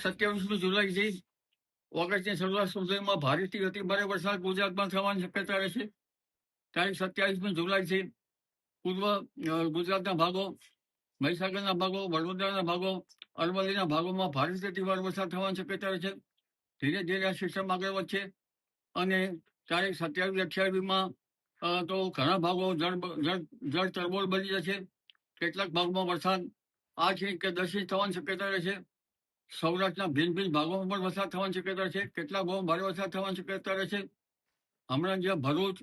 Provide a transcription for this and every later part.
તારીખ 27મી જુલાઈથી ઓગસ્ટની શરૂઆત સુધીમાં ભારેથી અતિ ભારે વરસાદ ગુજરાતમાં થવાની શક્યતા રહેશે. તારીખ 27મી જુલાઈથી પૂર્વ ગુજરાતના ભાગો, મહીસાગરના ભાગો, વડોદરાના ભાગો, અરવલ્લીના ભાગોમાં ભારેથી અતિ ભારે વરસાદ થવાની શક્યતા રહેશે. ધીરે ધીરે આ સિસ્ટમ આગળ વધશે અને તારીખ 27-28માં તો ઘણા ભાગો જળ તરબોળ બની જશે. કેટલાક ભાગમાં વરસાદ 8 ઇંચ કે 10 ઇંચ થવાની શક્યતા રહેશે. સૌરાષ્ટ્રના ભિન્ન ભિન્ન ભાગોમાં પણ વરસાદ થવાની શક્યતા છે. કેટલાક ભાગોમાં ભારે વરસાદ થવાની શક્યતા રહેશે. હમણાં જ્યાં ભરૂચ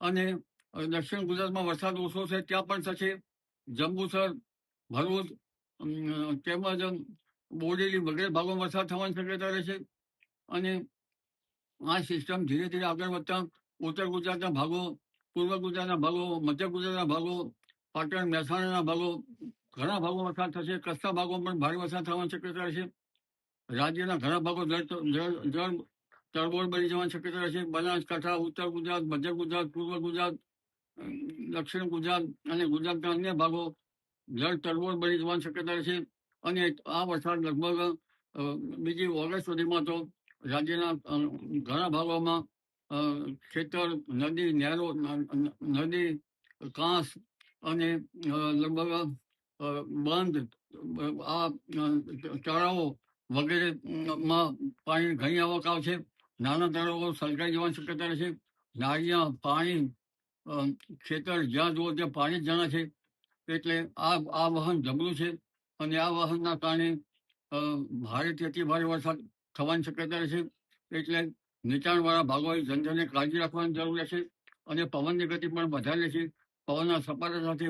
અને દક્ષિણ ગુજરાતમાં વરસાદ ઓછો છે ત્યાં પણ થશે. જંબુસર, ભરૂચ તેમજ બોડેલી વગેરે ભાગોમાં વરસાદ થવાની શક્યતા રહેશે. અને આ સિસ્ટમ ધીરે ધીરે આગળ વધતા ઉત્તર ગુજરાતના ભાગો, પૂર્વ ગુજરાતના ભાગો, મધ્ય ગુજરાતના ભાગો, પાટણ મહેસાણાના ભાગો, ઘણા ભાગો વરસાદ થશે. કચ્છના ભાગોમાં પણ ભારે વરસાદ થવાની શક્યતા રહેશે. રાજ્યના ઘણા ભાગો જળ તરબોળ બની જવાની શક્યતા રહેશે. બનાસકાંઠા, ઉત્તર ગુજરાત, મધ્ય ગુજરાત, પૂર્વ ગુજરાત, દક્ષિણ ગુજરાત અને ગુજરાતના અન્ય ભાગો જળ તરબોળ બની જવાની શક્યતા રહેશે. અને આ વરસાદ લગભગ બીજી ઓગસ્ટ સુધીમાં તો રાજ્યના ઘણા ભાગોમાં ખેતર, નદી, નહેરો, નદી, કાંસ અને લગભગ બંધ, આ તળાવો વગેરેમાં પાણી ઘણી આવક આવશે. નાના તળાવો છલકાઈ જવાની શક્યતા રહેશે. નાળિયા, પાણી, ખેતર જ્યાં જુઓ ત્યાં પાણી જ જણા છે. એટલે આ વહન જબરું છે અને આ વહનના કારણે ભારેથી અતિ ભારે વરસાદ થવાની શક્યતા રહેશે. એટલે નીચાણવાળા ભાગોએ જનજને કાળજી રાખવાની જરૂર રહેશે. અને પવનની ગતિ પણ વધારે રહેશે. પવનના સપાટા સાથે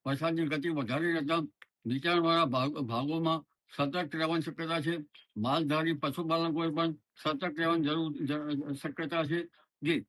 વરસાદની ગતિ વધારે રહેતા નીચાણવાળા ભાગોમાં સતર્ક રહેવાની શક્યતા છે. માલધારી પશુપાલકોએ પણ સતર્ક રહેવાની શક્યતા છે. જી.